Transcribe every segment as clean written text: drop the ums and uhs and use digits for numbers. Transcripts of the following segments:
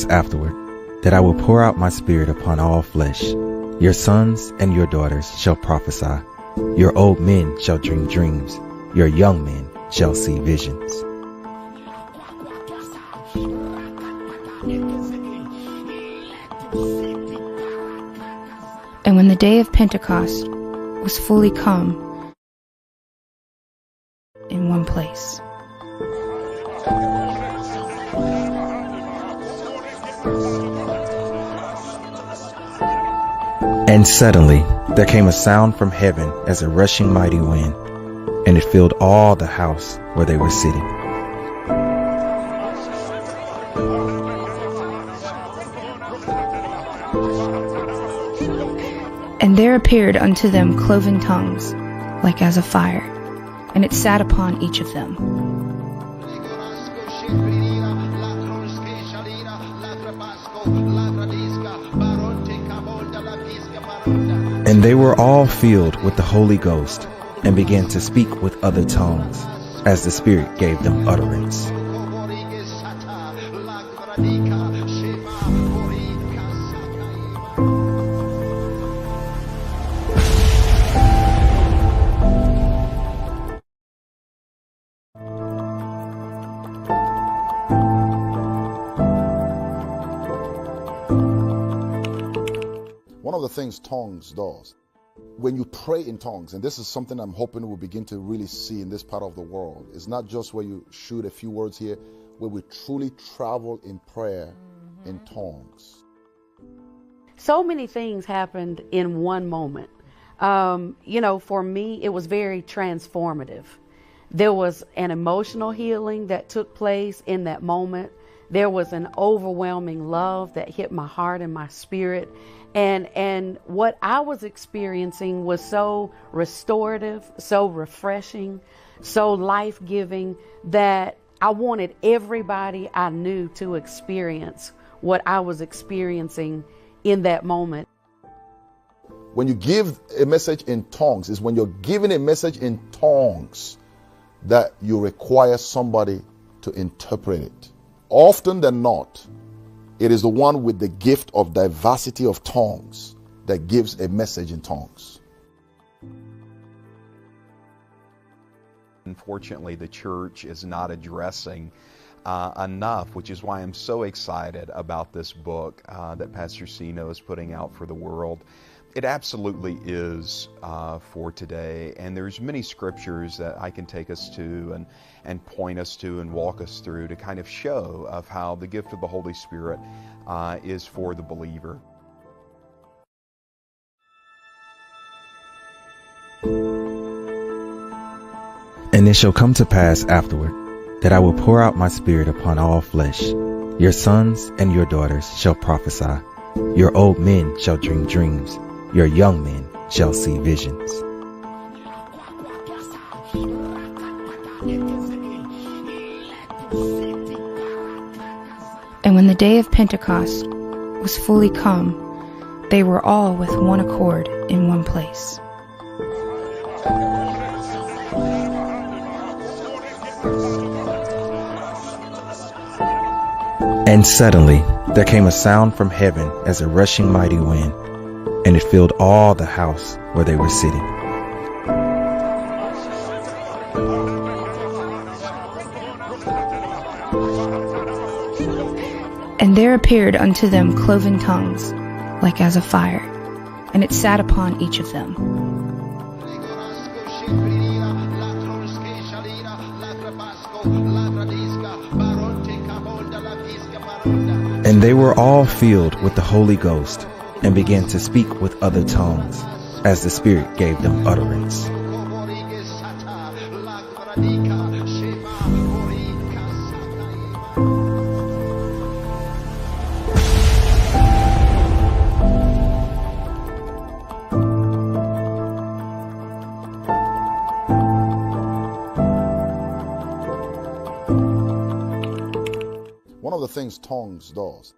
pass afterward that I will pour out my spirit upon all flesh. Your sons and your daughters shall prophesy. Your old men shall dream dreams. Your young men shall see visions. And when the day of Pentecost was fully come in one place, and suddenly there came a sound from heaven as a rushing mighty wind, and it filled all the house where they were sitting. And there appeared unto them cloven tongues, like as of fire, and it sat upon each of them. And they were all filled with the Holy Ghost, and began to speak with other tongues, as the Spirit gave them utterance. One of the things tongues does, when you pray in tongues, and this is something I'm hoping we'll begin to really see in this part of the world, it's not just where you shoot a few words here, where we truly travel in prayer in tongues. So many things happened in one moment. For me, it was very transformative. There was an emotional healing that took place in that moment. There was an overwhelming love that hit my heart and my spirit. And what I was experiencing was so restorative, so refreshing, so life-giving that I wanted everybody I knew to experience what I was experiencing in that moment. When you give a message in tongues, is when you're giving a message in tongues that you require somebody to interpret it. Often than not, it is the one with the gift of diversity of tongues that gives a message in tongues. Unfortunately, the church is not addressing enough, which is why I'm so excited about this book that Pastor Sino is putting out for the world. It absolutely is for today, and there's many scriptures that I can take us to and point us to and walk us through to kind of show of how the gift of the Holy Spirit is for the believer. And it shall come to pass afterward that I will pour out my spirit upon all flesh. Your sons and your daughters shall prophesy. Your old men shall dream dreams. Your young men shall see visions. And when the day of Pentecost was fully come, they were all with one accord in one place. And suddenly there came a sound from heaven as a rushing mighty wind, and it filled all the house where they were sitting. And there appeared unto them cloven tongues, like as of fire, and it sat upon each of them. And they were all filled with the Holy Ghost, and began to speak with other tongues, as the Spirit gave them utterance. One of the things tongues does,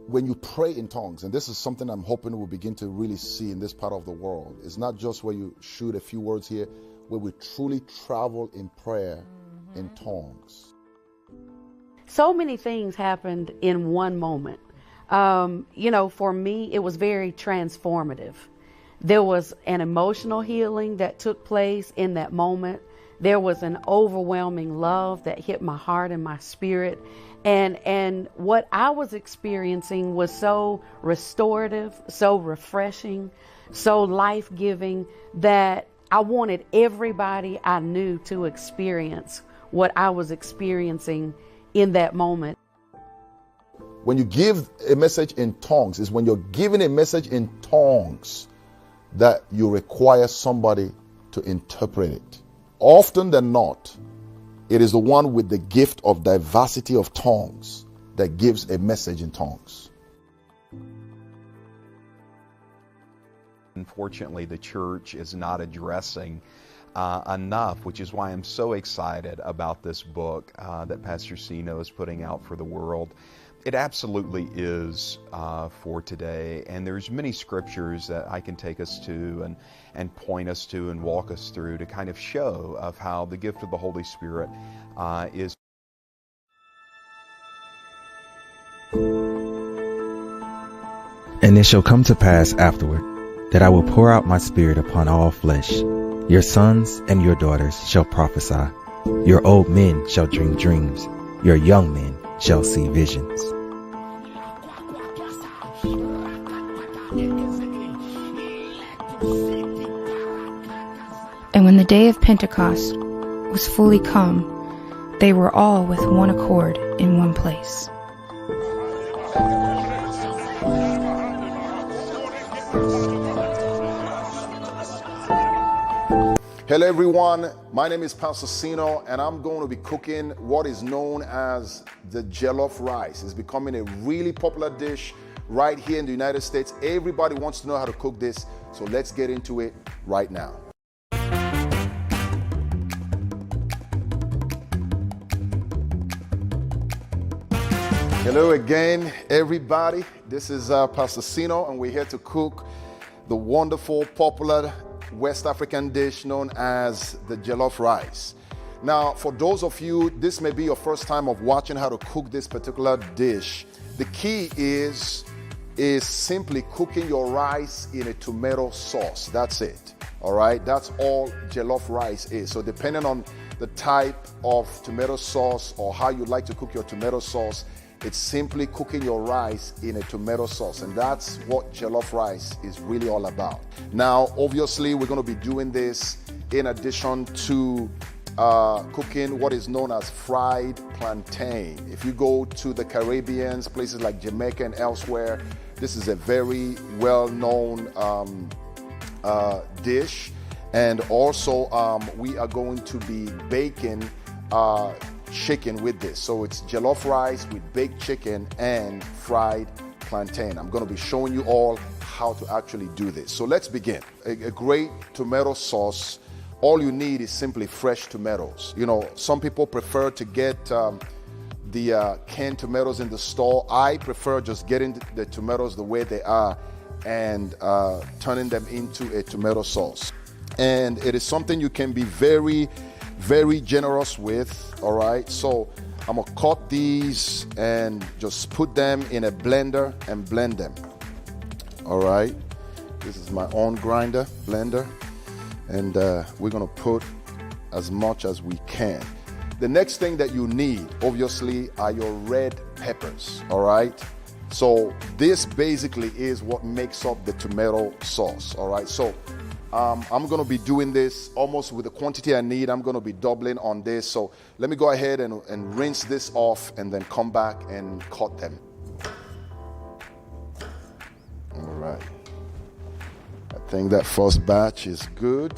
when you pray in tongues, and this is something I'm hoping we'll begin to really see in this part of the world, it's not just where you shoot a few words here, where we truly travel in prayer in tongues. so many things happened in one moment. For me, it was very transformative. There was an emotional healing that took place in that moment. There was an overwhelming love that hit my heart and my spirit. And what I was experiencing was so restorative, so refreshing, so life-giving that I wanted everybody I knew to experience what I was experiencing in that moment. When you give a message in tongues, is when you're giving a message in tongues that you require somebody to interpret it. Often than not, it is the one with the gift of diversity of tongues that gives a message in tongues. Unfortunately, the church is not addressing enough, which is why I'm so excited about this book that Pastor Sino is putting out for the world. It absolutely is for today, and there's many scriptures that I can take us to and point us to and walk us through to kind of show of how the gift of the Holy Spirit is. And it shall come to pass afterward that I will pour out my spirit upon all flesh. Your sons and your daughters shall prophesy. Your old men shall dream dreams. Your young men shall see visions. And when the day of Pentecost was fully come, they were all with one accord in one place. Hello everyone, my name is Pastor Sino and I'm going to be cooking what is known as the Jollof rice. It's becoming a really popular dish right here in the United States. Everybody wants to know how to cook this, so let's get into it right now. Hello again everybody, this is Pastor Sino and we're here to cook the wonderful, popular West African dish known as the Jollof rice. Now, for those of you, this may be your first time of watching how to cook this particular dish. The key is simply cooking your rice in a tomato sauce. That's it. All right, that's all Jollof rice is. So depending on the type of tomato sauce or how you like to cook your tomato sauce, it's simply cooking your rice in a tomato sauce, and that's what Jollof rice is really all about. Now, obviously, we're going to be doing this in addition to cooking what is known as fried plantain. If you go to the Caribbean, places like Jamaica and elsewhere, this is a very well-known dish. And also, we are going to be baking chicken with this. So it's Jollof rice with baked chicken and fried plantain. I'm going to be showing you all how to actually do this. So let's begin. A great tomato sauce, all you need is simply fresh tomatoes. You know, some people prefer to get the canned tomatoes in the store. I prefer just getting the tomatoes the way they are and turning them into a tomato sauce. And it is something you can be very generous with. All right, so I'm gonna cut these and just put them in a blender and blend them. All right, this is my own blender, and we're gonna put as much as we can. The next thing that you need, obviously, are your red peppers. All right, so this basically is what makes up the tomato sauce. All right, so I'm going to be doing this almost with the quantity I need. I'm going to be doubling on this. So let me go ahead and rinse this off and then come back and cut them. All right. I think that first batch is good.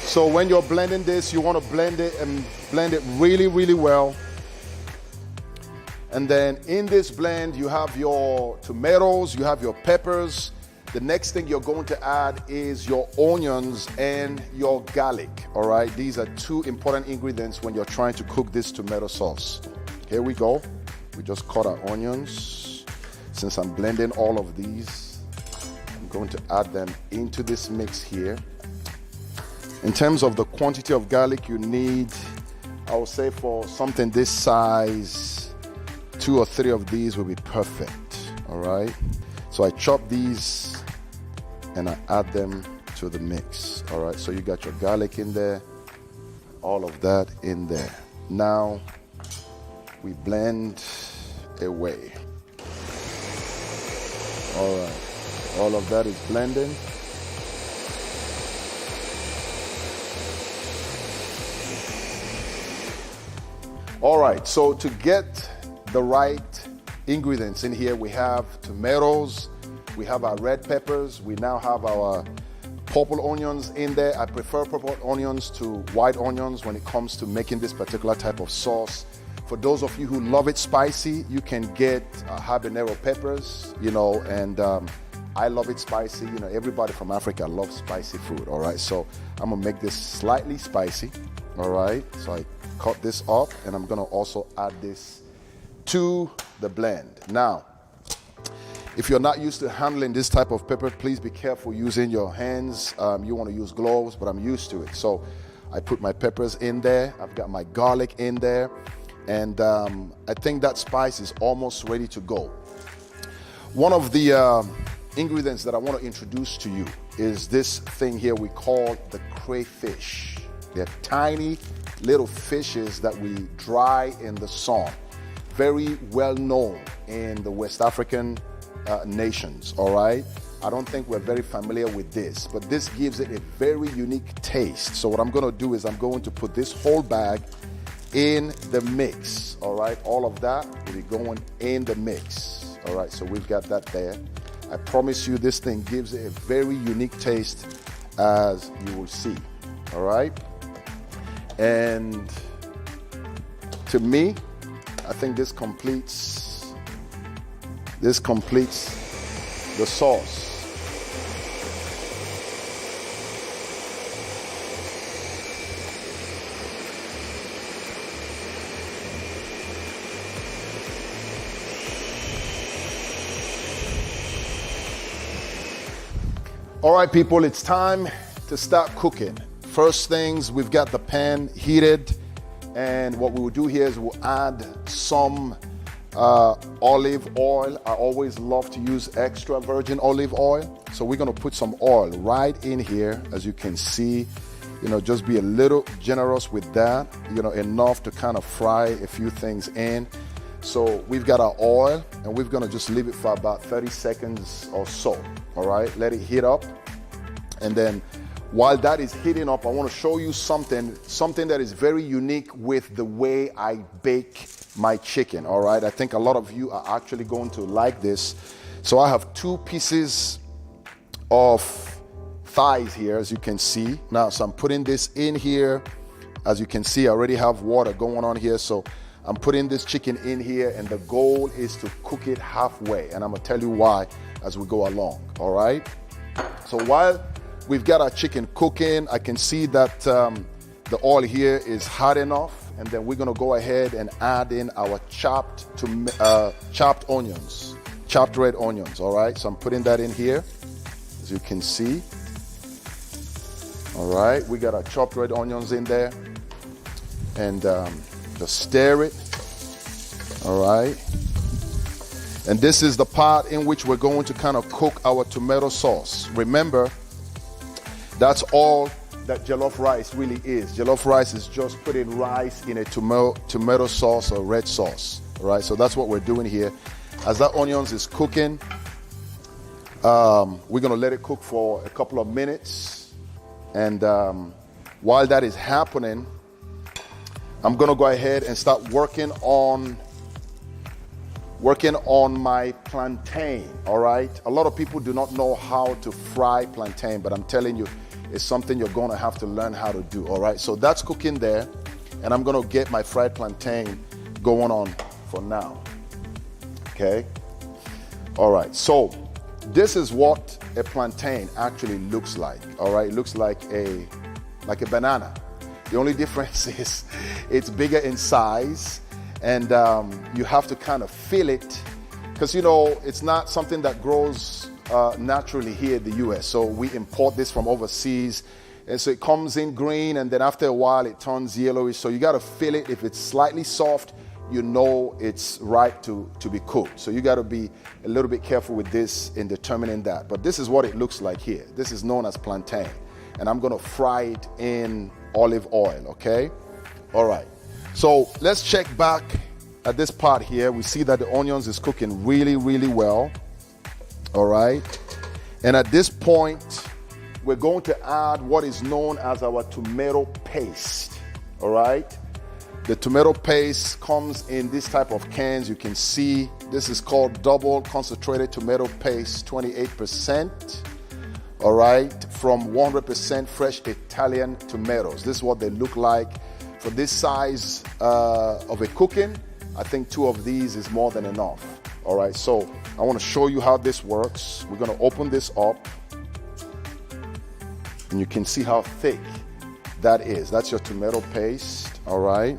So when you're blending this, you want to blend it and blend it really well. And then in this blend, you have your tomatoes, you have your peppers. The next thing you're going to add is your onions and your garlic. All right, these are two important ingredients when you're trying to cook this tomato sauce. Here we go. We just cut our onions. Since I'm blending all of these, I'm I'm going to add them into this mix here. In terms of the quantity of garlic you need, I would say for something this size, 2 or 3 of these will be perfect. All right. So I chop these and I add them to the mix. All right. So you got your garlic in there, all of that in there. Now we blend away. All right. All of that is blending. All right, so to get the right ingredients in here, we have tomatoes, we have our red peppers, we now have our purple onions in there. I prefer purple onions to white onions when it comes to making this particular type of sauce. For those of you who love it spicy, you can get habanero peppers, and I love it spicy. Everybody from Africa loves spicy food, all right? So I'm gonna make this slightly spicy, all right? So I cut this up, and I'm gonna also add this to the blend. Now, if you're not used to handling this type of pepper, please be careful using your hands. You wanna use gloves, but I'm used to it. So I put my peppers in there. I've got my garlic in there. And I think that spice is almost ready to go. One of the ingredients that I want to introduce to you is this thing here we call the crayfish. They're tiny little fishes that we dry in the sun. Very well known in the West African nations, all right? I don't think we're very familiar with this, but this gives it a very unique taste. So what I'm gonna do is I'm going to put this whole bag in the mix, all right? All of that will be going in the mix, all right? So we've got that there. I promise you this thing gives it a very unique taste, as you will see, all right? And to me, I think this completes the sauce. All right, people, it's time to start cooking. First things, we've got the pan heated, and what we will do here is we'll add some olive oil. I always love to use extra virgin olive oil. So we're gonna put some oil right in here, as you can see. Just be a little generous with that, enough to kind of fry a few things in. So we've got our oil, and we're gonna just leave it for about 30 seconds or so, all right? Let it heat up, and then while that is heating up, I wanna show you something that is very unique with the way I bake my chicken, all right? I think a lot of you are actually going to like this. So I have 2 pieces of thighs here, as you can see. Now, so I'm putting this in here. As you can see, I already have water going on here, so I'm putting this chicken in here, and the goal is to cook it halfway, and I'm gonna tell you why as we go along, all right? So while we've got our chicken cooking, I can see that the oil here is hot enough, and then we're gonna go ahead and add in our chopped onions, chopped red onions, all right? So I'm putting that in here, as you can see. All right, we got our chopped red onions in there, and just stir it, all right? And this is the part in which we're going to kind of cook our tomato sauce. Remember, that's all that jollof rice really is. Jollof rice is just putting rice in a tomato sauce or red sauce, all right? So that's what we're doing here. As that onions is cooking, we're gonna let it cook for a couple of minutes. And while that is happening, I'm gonna go ahead and start working on my plantain, all right? A lot of people do not know how to fry plantain, but I'm telling you, it's something you're gonna have to learn how to do, all right? So that's cooking there, and I'm gonna get my fried plantain going on for now, okay? All right, so this is what a plantain actually looks like, all right? It looks like a banana. The only difference is it's bigger in size, and you have to kind of feel it, because it's not something that grows naturally here in the U.S. So we import this from overseas. And so it comes in green, and then after a while it turns yellowish. So you got to feel it. If it's slightly soft, you know it's right to be cooked. So you got to be a little bit careful with this in determining that. But this is what it looks like here. This is known as plantain. And I'm going to fry it in olive oil, okay? All right. So let's check back at this part here. We see that the onions is cooking really, really well. All right. And at this point, we're going to add what is known as our tomato paste. All right. The tomato paste comes in this type of cans. You can see this is called double concentrated tomato paste, 28%. All right. From 100% fresh Italian tomatoes. This is what they look like. For this size of a cooking, I think 2 of these is more than enough. All right. So I want to show you how this works. We're going to open this up. And you can see how thick that is. That's your tomato paste, all right?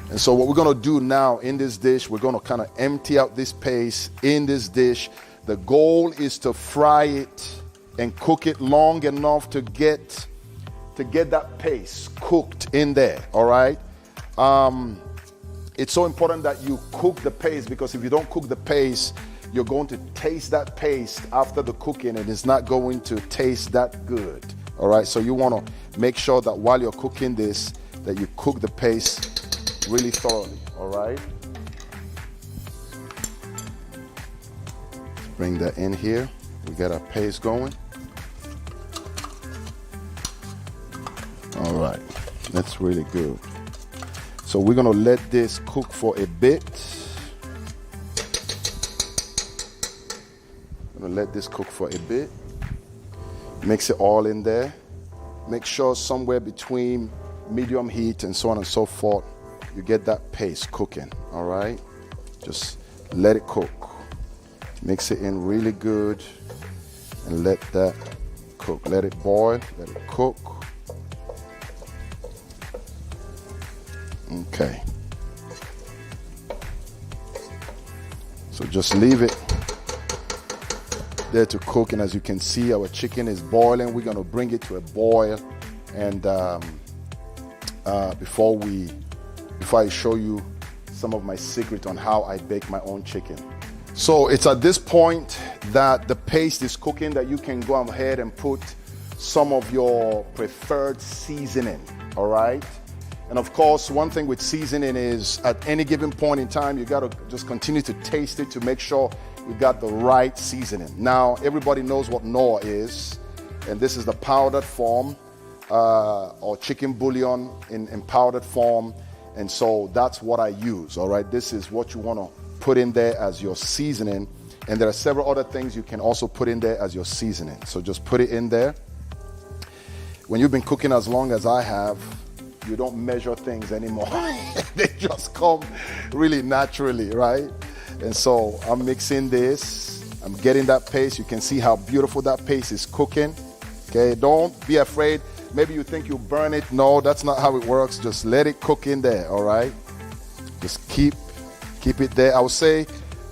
And so what we're gonna do now in this dish, we're gonna kind of empty out this paste in this dish. The goal is to fry it and cook it long enough to get that paste cooked in there, all right? It's so important that you cook the paste, because if you don't cook the paste, you're going to taste that paste after the cooking, and it's not going to taste that good. All right, so you want to make sure that while you're cooking this, that you cook the paste really thoroughly. All right. Let's bring that in here. We got our paste going. All right, that's really good. So we're gonna let this cook for a bit. Let this cook for a bit. Mix it all in there. Make sure somewhere between medium heat and so on and so forth, you get that paste cooking, all right? Just let it cook. Mix it in really good and let that cook. Let it boil, let it cook. Okay. So just leave it there to cook, and as you can see, our chicken is boiling. We're going to bring it to a boil, and before I show you some of my secret on how I bake my own chicken. So it's at this point that the paste is cooking that you can go ahead and put some of your preferred seasoning, all right? And of course, one thing with seasoning is at any given point in time, you got to just continue to taste it to make sure you got the right seasoning. Now, everybody knows what Knorr is, and this is the powdered form, or chicken bouillon in powdered form, and so that's what I use, all right? This is what you want to put in there as your seasoning, and there are several other things you can also put in there as your seasoning, so just put it in there. When you've been cooking as long as I have, you don't measure things anymore. They just come really naturally, right? And so I'm mixing this. I'm getting that paste. You can see how beautiful that paste is cooking. Okay, don't be afraid. Maybe you think you burn it. No, that's not how it works. Just let it cook in there, all right? Just keep it there. I would say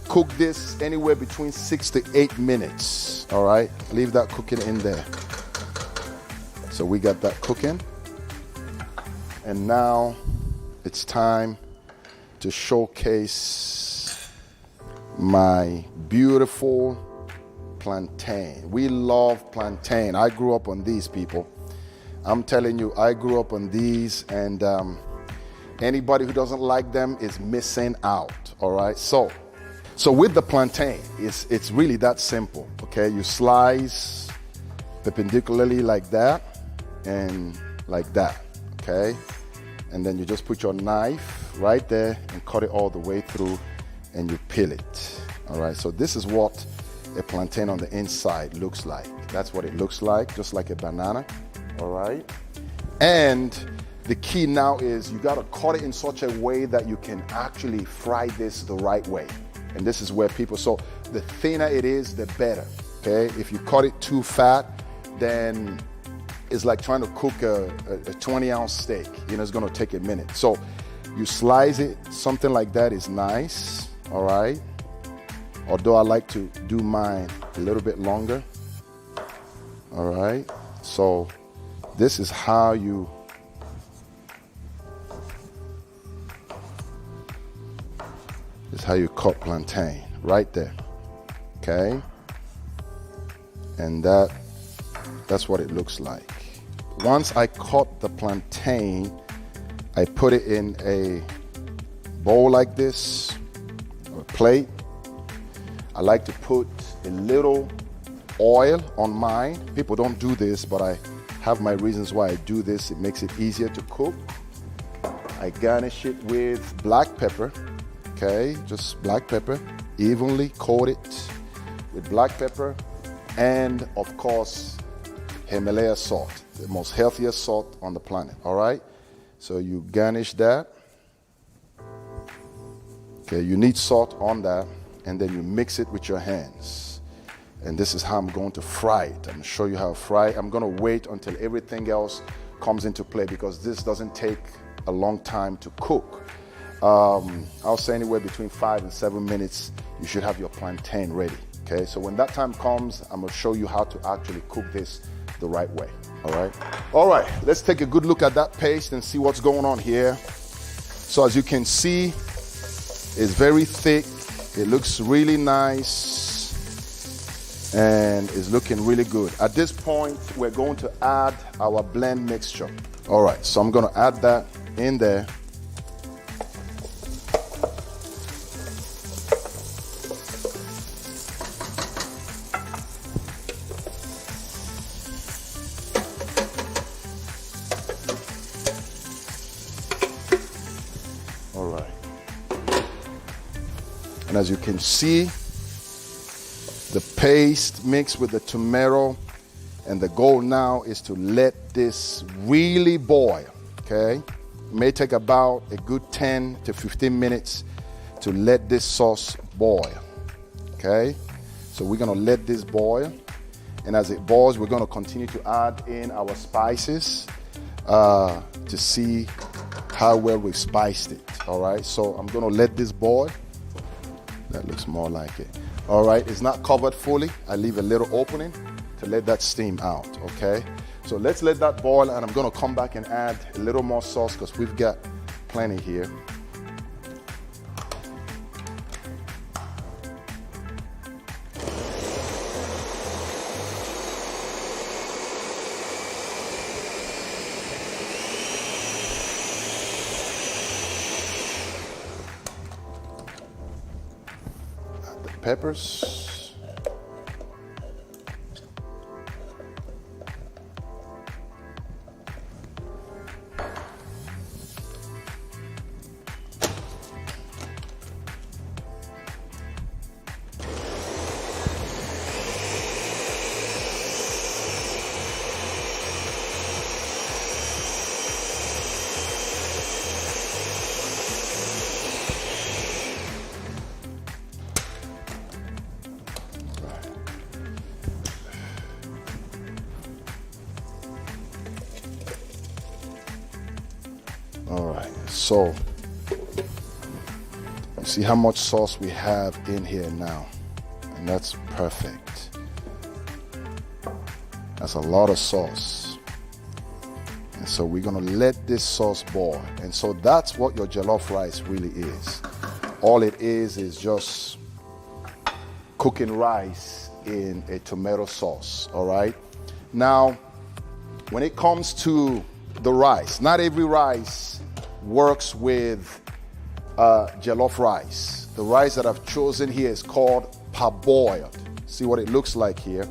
cook this anywhere between 6 to 8 minutes, all right? Leave that cooking in there. So we got that cooking. And now it's time to showcase my beautiful plantain. We love plantain. I grew up on these, people. I'm telling you, I grew up on these, and anybody who doesn't like them is missing out, all right? So with the plantain, it's really that simple, okay? You slice perpendicularly like that and like that, okay? And then you just put your knife right there and cut it all the way through, and you peel it, all right? So this is what a plantain on the inside looks like. That's what it looks like, just like a banana, all right? And the key now is you gotta cut it in such a way that you can actually fry this the right way. And this is where people, so the thinner it is, the better, okay? If you cut it too fat, then it's like trying to cook a 20-ounce steak. You know, it's gonna take a minute. So you slice it, something like that is nice, all right? although I like to do mine a little bit longer. All right, so this is how you cut plantain, right there. Okay, and that's what it looks like. Once I cut the plantain, I put it in a bowl like this, or a plate. I like to put a little oil on mine. People don't do this, but I have my reasons why I do this. It makes it easier to cook. I garnish it with black pepper. Okay, just black pepper, evenly coat it with black pepper, and of course Himalaya salt, the most healthiest salt on the planet. All right, so you garnish that. Okay, you need salt on that, and then you mix it with your hands. And this is how I'm going to fry it. I'm going to show you how to fry it. I'm going to wait until everything else comes into play, because this doesn't take a long time to cook. I'll say anywhere between 5 and 7 minutes, you should have your plantain ready. Okay, so when that time comes, I'm going to show you how to actually cook this the right way. All right, let's take a good look at that paste and see what's going on here. So as you can see, it's very thick. It looks really nice and it's looking really good. At this point, we're going to add our blend mixture. All right, so I'm going to add that in there. And as you can see, the paste mixed with the tomato, and the goal now is to let this really boil. Okay, it may take about a good 10 to 15 minutes to let this sauce boil. Okay, so we're gonna let this boil, and as it boils, we're gonna continue to add in our spices to see how well we've spiced it. All right, so I'm gonna let this boil. That looks more like it. All right, it's not covered fully. I leave a little opening to let that steam out, okay? So let's let that boil, and I'm gonna come back and add a little more sauce because we've got plenty here. Peppers. All right, so you see how much sauce we have in here now, and that's perfect. That's a lot of sauce. And so we're gonna let this sauce boil. And so that's what your jollof rice really is. All it is just cooking rice in a tomato sauce, all right? Now, when it comes to the rice, not every rice works with jollof rice. The rice that I've chosen here is called parboiled. See what it looks like here.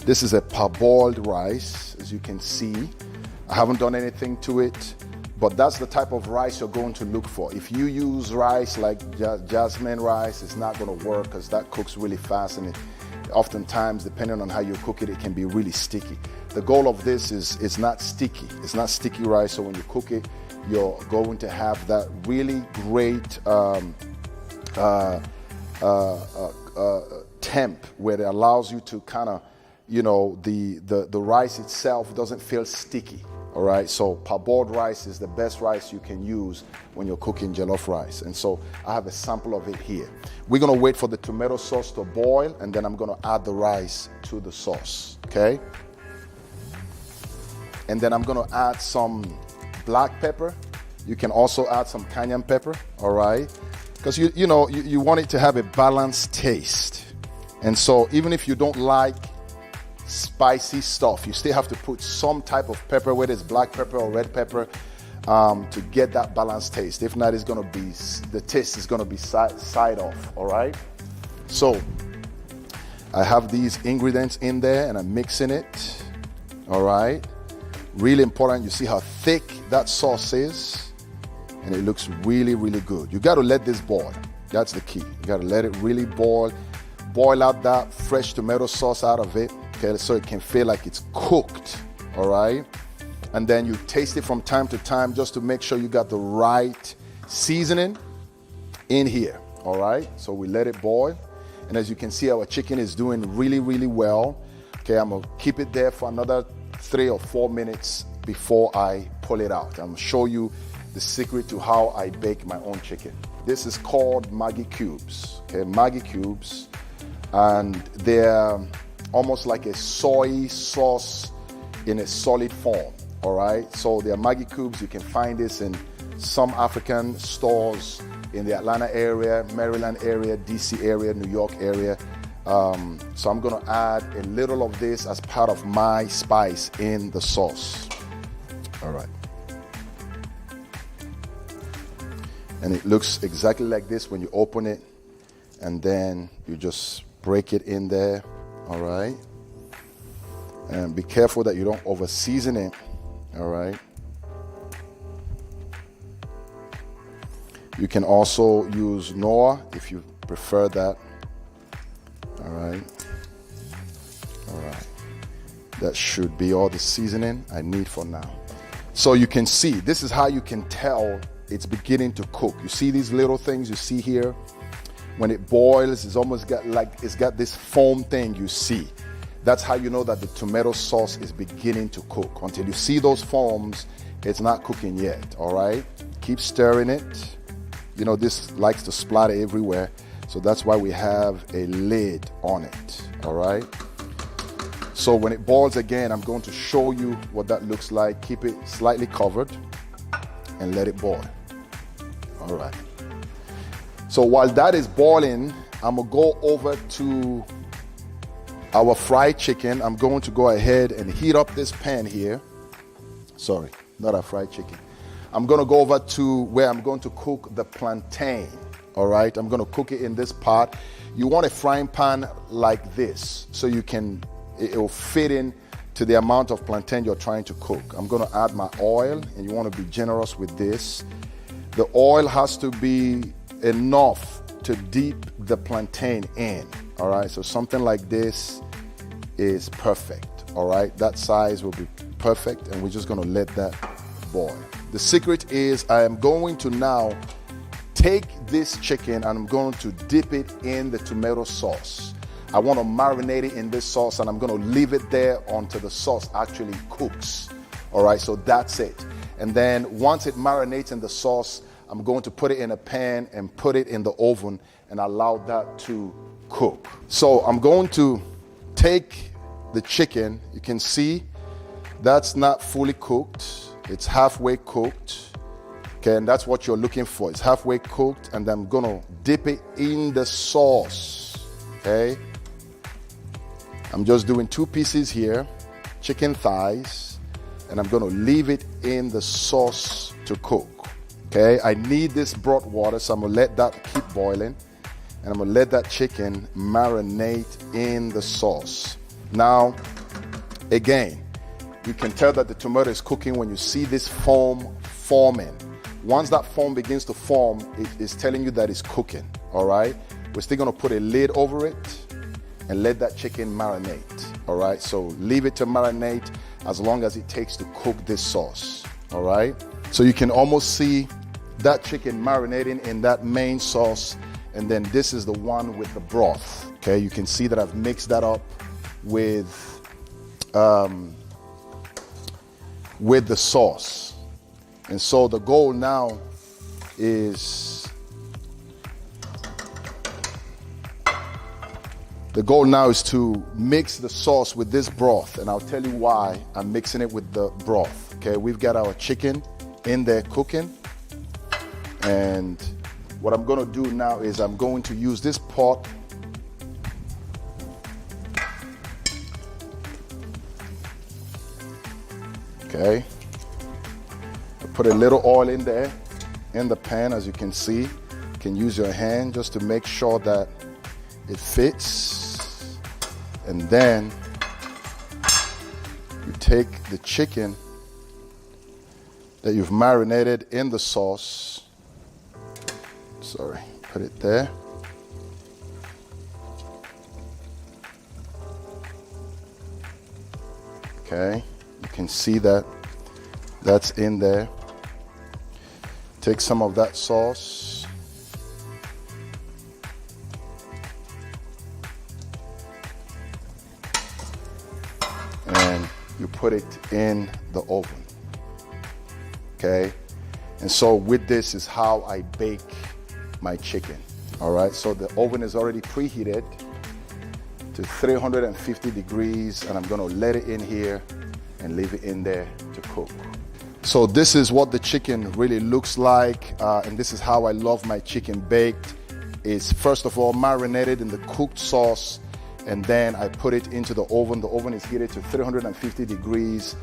This is a parboiled rice, as you can see. I haven't done anything to it, but that's the type of rice you're going to look for. If you use rice like jasmine rice, it's not going to work because that cooks really fast, and oftentimes, depending on how you cook it, it can be really sticky. The goal of this is it's not sticky. It's not sticky rice, so when you cook it, you're going to have that really great temp where it allows you to kind of, you know, the rice itself doesn't feel sticky. All right, so parboiled rice is the best rice you can use when you're cooking jollof rice. And so I have a sample of it here. We're gonna wait for the tomato sauce to boil, and then I'm gonna add the rice to the sauce, okay? And then I'm gonna add some black pepper. You can also add some cayenne pepper, all right? Because you want it to have a balanced taste. And so even if you don't like spicy stuff, you still have to put some type of pepper, whether it's black pepper or red pepper, to get that balanced taste. If not, the taste is gonna be side off, all right? So I have these ingredients in there and I'm mixing it, all right? Really important, you see how thick that sauce is, and it looks really, really good. You gotta let this boil, that's the key. You gotta let it really boil out that fresh tomato sauce out of it, okay, so it can feel like it's cooked, all right? And then you taste it from time to time just to make sure you got the right seasoning in here, all right? So we let it boil, and as you can see, our chicken is doing really, really well. Okay, I'm gonna keep it there for another 3 or 4 minutes before I pull it out. I'm gonna show you the secret to how I bake my own chicken. This is called Maggi cubes, okay, Maggi cubes, and they're almost like a soy sauce in a solid form, all right? So they're Maggi cubes. You can find this in some African stores in the Atlanta area, Maryland area, DC area, New York area. So I'm gonna add a little of this as part of my spice in the sauce. All right. And it looks exactly like this when you open it, and then you just break it in there, all right? And be careful that you don't over season it, all right? You can also use Knorr if you prefer that. All right. All right. That should be all the seasoning I need for now. So you can see, this is how you can tell it's beginning to cook. You see these little things you see here? When it boils, it's almost it's got this foam thing you see. That's how you know that the tomato sauce is beginning to cook. Until you see those foams, it's not cooking yet, all right? Keep stirring it. You know, this likes to splatter everywhere. So that's why we have a lid on it, all right? So when it boils again, I'm going to show you what that looks like. Keep it slightly covered and let it boil, all right? So while that is boiling, I'm gonna go over to our fried chicken. I'm going to go ahead and heat up this pan here. Sorry, not our fried chicken. I'm gonna go over to where I'm going to cook the plantain. All right, I'm gonna cook it in this pot. You want a frying pan like this so it will fit in to the amount of plantain you're trying to cook. I'm gonna add my oil, and you wanna be generous with this. The oil has to be enough to dip the plantain in, all right? So something like this is perfect, all right? That size will be perfect, and we're just gonna let that boil. The secret is I am going to now take this chicken and I'm going to dip it in the tomato sauce. I want to marinate it in this sauce, and I'm going to leave it there until the sauce actually cooks. All right, so that's it. And then once it marinates in the sauce, I'm going to put it in a pan and put it in the oven and allow that to cook. So I'm going to take the chicken. You can see that's not fully cooked. It's halfway cooked. Okay, and that's what you're looking for. It's halfway cooked, and I'm gonna dip it in the sauce. Okay, I'm just doing 2 pieces here, chicken thighs, and I'm gonna leave it in the sauce to cook. Okay, I need this broth water, so I'm gonna let that keep boiling, and I'm gonna let that chicken marinate in the sauce. Now, again, you can tell that the tomato is cooking when you see this foam forming. Once that foam begins to form, it is telling you that it's cooking, all right? We're still gonna put a lid over it and let that chicken marinate, all right? So leave it to marinate as long as it takes to cook this sauce, all right? So you can almost see that chicken marinating in that main sauce, and then this is the one with the broth, okay? You can see that I've mixed that up with with the sauce. And so the goal now is to mix the sauce with this broth, and I'll tell you why I'm mixing it with the broth. Okay, we've got our chicken in there cooking, and what I'm going to do now is I'm going to use this pot okay. I put a little oil in there in the pan, as you can see. You can use your hand just to make sure that it fits. And then you take the chicken that you've marinated in the sauce. Sorry, put it there. Okay, you can see that that's in there. Take some of that sauce. And you put it in the oven. Okay, and so with this is how I bake my chicken. All right, so the oven is already preheated to 350 degrees, and I'm gonna let it in here and leave it in there to cook. So this is what the chicken really looks like, and this is how I love my chicken baked. It's first of all marinated in the cooked sauce, and then I put it into the oven. The oven is heated to 350 degrees,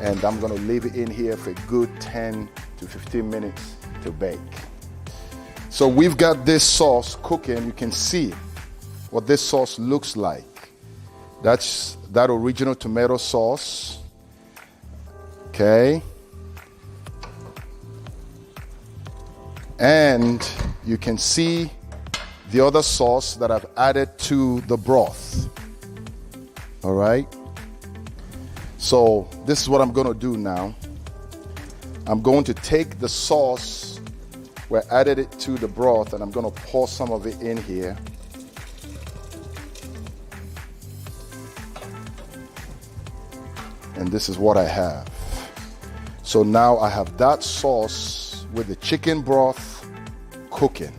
and I'm gonna leave it in here for a good 10 to 15 minutes to bake. So we've got this sauce cooking. You can see what this sauce looks like. That's that original tomato sauce. Okay. And you can see the other sauce that I've added to the broth. All right. So this is what I'm going to do now. I'm going to take the sauce where I added it to the broth, and I'm going to pour some of it in here. And this is what I have. So now I have that sauce with the chicken broth cooking.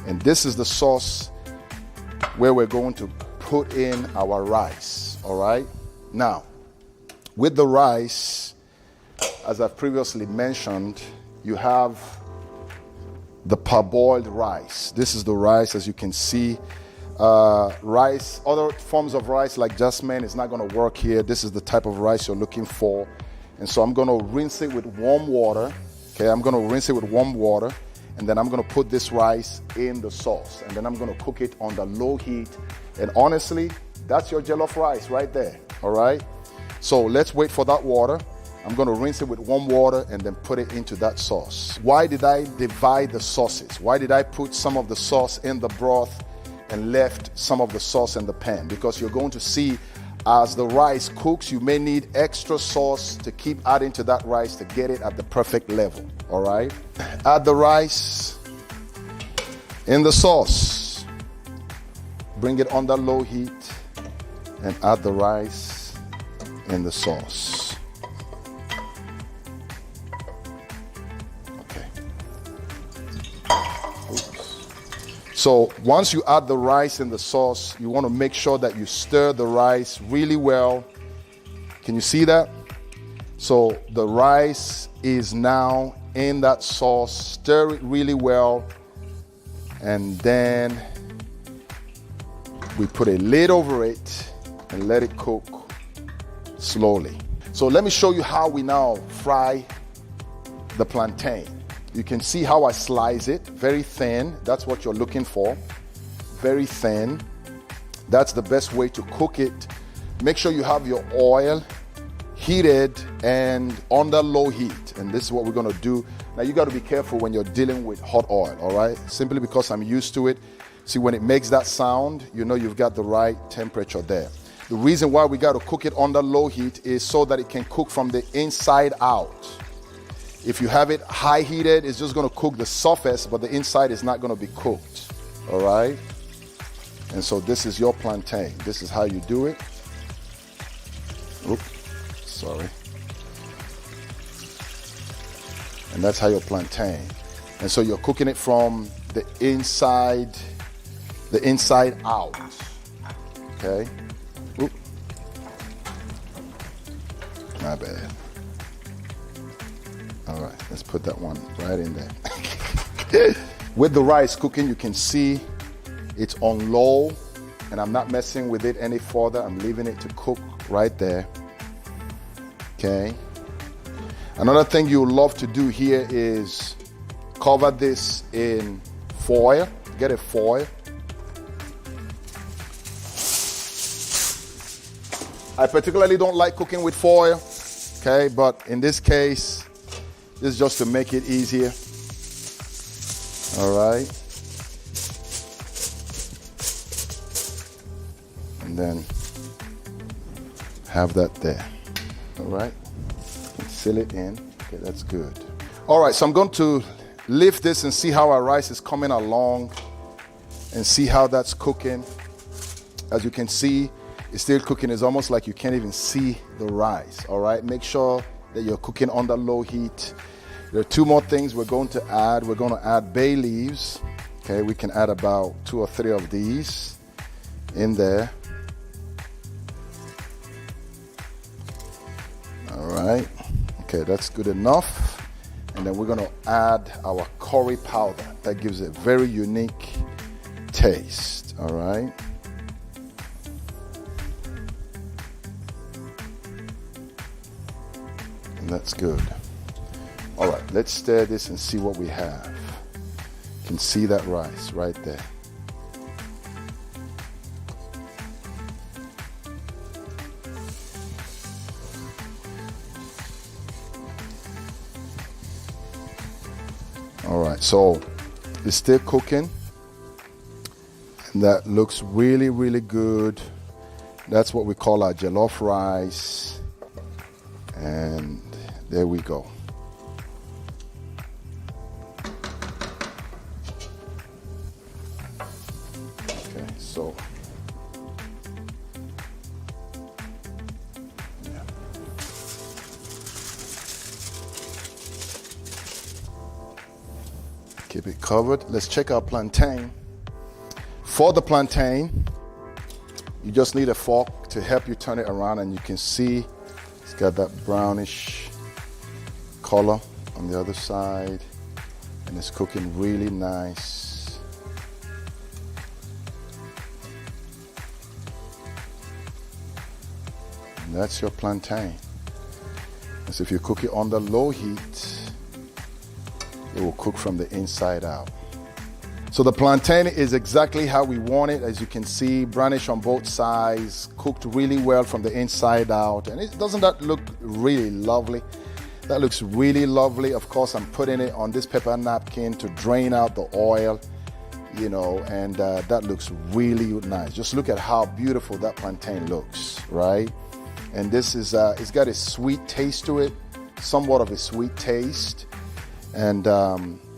And this is the sauce where we're going to put in our rice. All right. Now, with the rice, as I've previously mentioned, you have the parboiled rice. This is the rice, as you can see. Rice, other forms of rice like jasmine is not going to work here. This is the type of rice you're looking for. And so I'm going to rinse it with warm water. Okay, I'm going to rinse it with warm water, and then I'm going to put this rice in the sauce, and then I'm going to cook it on the low heat. And honestly, that's your jollof rice right there. All right. So let's wait for that water. I'm going to rinse it with warm water and then put it into that sauce. Why did I divide the sauces? Why did I put some of the sauce in the broth and left some of the sauce in the pan? Because you're going to see as the rice cooks, you may need extra sauce to keep adding to that rice to get it at the perfect level. All right. Add the rice in the sauce. Bring it under low heat and add the rice in the sauce. So once you add the rice in the sauce, you want to make sure that you stir the rice really well. Can you see that? So the rice is now in that sauce. Stir it really well. And then we put a lid over it and let it cook slowly. So let me show you how we now fry the plantain. You can see how I slice it, very thin. That's what you're looking for, very thin. That's the best way to cook it. Make sure you have your oil heated and under low heat. And this is what we're gonna do. Now you gotta be careful when you're dealing with hot oil, all right? Simply because I'm used to it. See, when it makes that sound, you know you've got the right temperature there. The reason why we gotta cook it under low heat is so that it can cook from the inside out. If you have it high heated, it's just going to cook the surface, but the inside is not going to be cooked. All right. And so this is your plantain. This is how you do it. Oops, sorry. And that's how your plantain. And so you're cooking it from the inside out. Okay? Oop. My bad. All right, let's put that one right in there. With the rice cooking, you can see it's on low, and I'm not messing with it any further. I'm leaving it to cook right there. Okay. Another thing you love to do here is cover this in foil. Get a foil. I particularly don't like cooking with foil, okay, but in this case, this is just to make it easier. All right. And then have that there. All right. Seal it in. Okay, that's good. All right, so I'm going to lift this and see how our rice is coming along and see how that's cooking. As you can see, it's still cooking. It's almost like you can't even see the rice. All right, make sure that you're cooking under low heat. There are two more things we're going to add. We're going to add bay leaves. Okay, we can add about 2 or 3 of these in there. All right, okay, that's good enough. And then we're going to add our curry powder. That gives it a very unique taste. All right. And that's good. All right, let's stir this and see what we have. You can see that rice right there. All right, so it's still cooking. And that looks really, really good. That's what we call our jollof rice. And there we go. Okay, so yeah. Keep it covered. Let's check our plantain. For the plantain, you just need a fork to help you turn it around, and you can see it's got that brownish color on the other side, and it's cooking really nice. And that's your plantain. And so if you cook it under low heat, it will cook from the inside out. So the plantain is exactly how we want it. As you can see, brownish on both sides, cooked really well from the inside out. And doesn't that look really lovely? That looks really lovely. Of course, I'm putting it on this paper napkin to drain out the oil, you know, and that looks really nice. Just look at how beautiful that plantain looks, right? And this is, it's got a sweet taste to it, somewhat of a sweet taste. And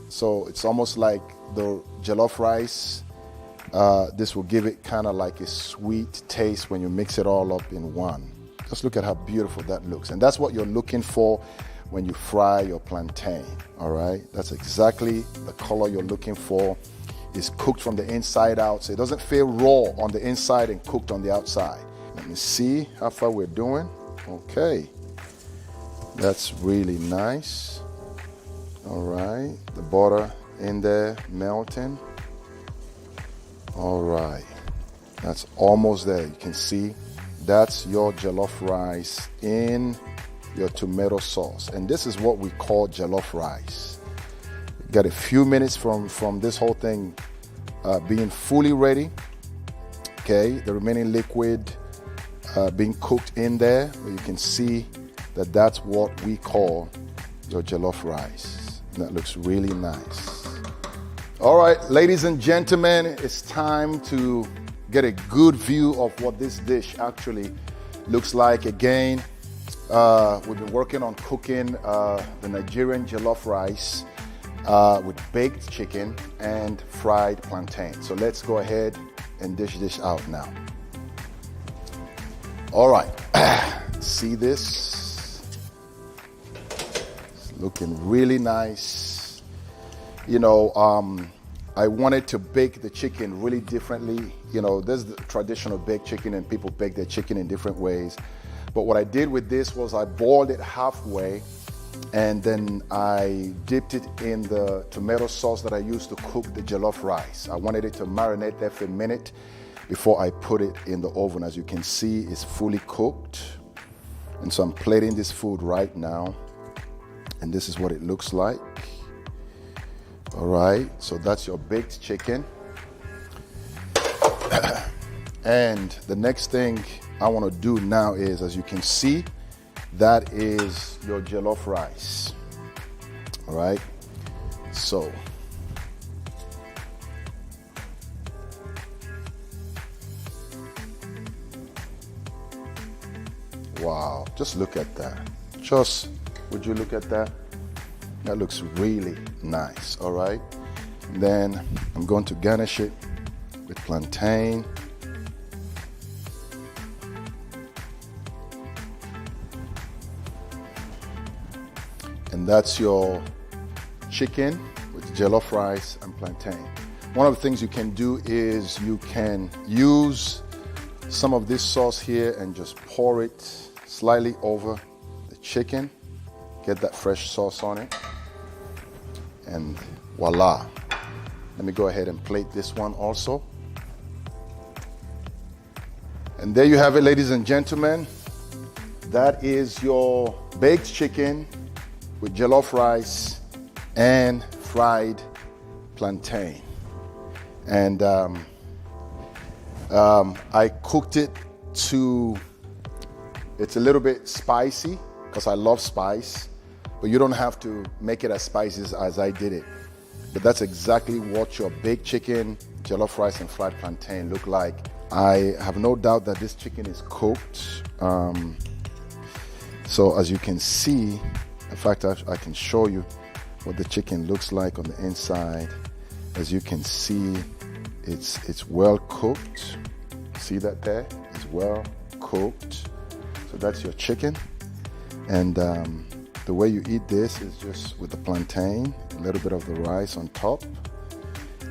so it's almost like the jollof rice. This will give it kind of like a sweet taste when you mix it all up in one. Just look at how beautiful that looks. And that's what you're looking for when you fry your plantain, all right? That's exactly the color you're looking for. It's cooked from the inside out, so it doesn't feel raw on the inside and cooked on the outside. Let me see how far we're doing. Okay, that's really nice. All right, the butter in there melting. All right, that's almost there. You can see that's your jollof rice in your tomato sauce. And this is what we call jollof rice. Got a few minutes from this whole thing being fully ready. Okay, the remaining liquid being cooked in there. You can see that that's what we call your jollof rice. And that looks really nice. All right, ladies and gentlemen, it's time to get a good view of what this dish actually looks like. Again, we've been working on cooking the Nigerian jollof rice with baked chicken and fried plantain. So let's go ahead and dish this out now. All right, see this? Let's Looking really nice. You know, I wanted to bake the chicken really differently. You know, there's the traditional baked chicken and people bake their chicken in different ways. But what I did with this was I boiled it halfway and then I dipped it in the tomato sauce that I used to cook the jollof rice. I wanted it to marinate there for a minute before I put it in the oven. As you can see, it's fully cooked. And so I'm plating this food right now. And this is what it looks like. All right, so that's your baked chicken. And the next thing I want to do now is, as you can see, that is your jollof rice. All right, so wow, just look at that. Just, would you look at that? That looks really nice. All right, and then I'm going to garnish it with plantain. And that's your chicken with jollof rice and plantain. One of the things you can do is you can use some of this sauce here and just pour it slightly over the chicken. Get that fresh sauce on it. And voila. Let me go ahead and plate this one also. And there you have it, ladies and gentlemen. That is your baked chicken with jollof rice and fried plantain. And I cooked it to, it's a little bit spicy because I love spice, but you don't have to make it as spicy as I did it. But that's exactly what your baked chicken, jollof rice and fried plantain look like. I have no doubt that this chicken is cooked. So as you can see, in fact, I can show you what the chicken looks like on the inside. As you can see, it's well cooked. See that there? It's well cooked. So that's your chicken. And the way you eat this is just with the plantain, a little bit of the rice on top.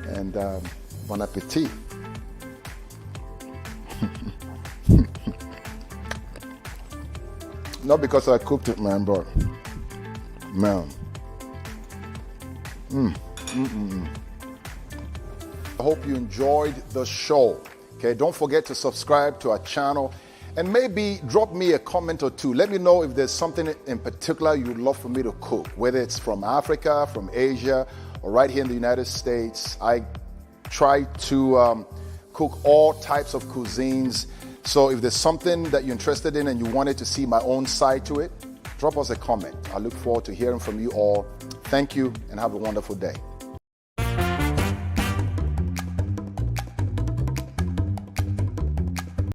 And bon appetit. Not because I cooked it, man, but man. I hope you enjoyed the show. Okay, don't forget to subscribe to our channel and maybe drop me a comment or two. Let me know if there's something in particular you'd love for me to cook, whether it's from Africa, from Asia, or right here in the United States. I try to cook all types of cuisines. So if there's something that you're interested in and you wanted to see my own side to it, drop us a comment. I look forward to hearing from you all. Thank you and have a wonderful day.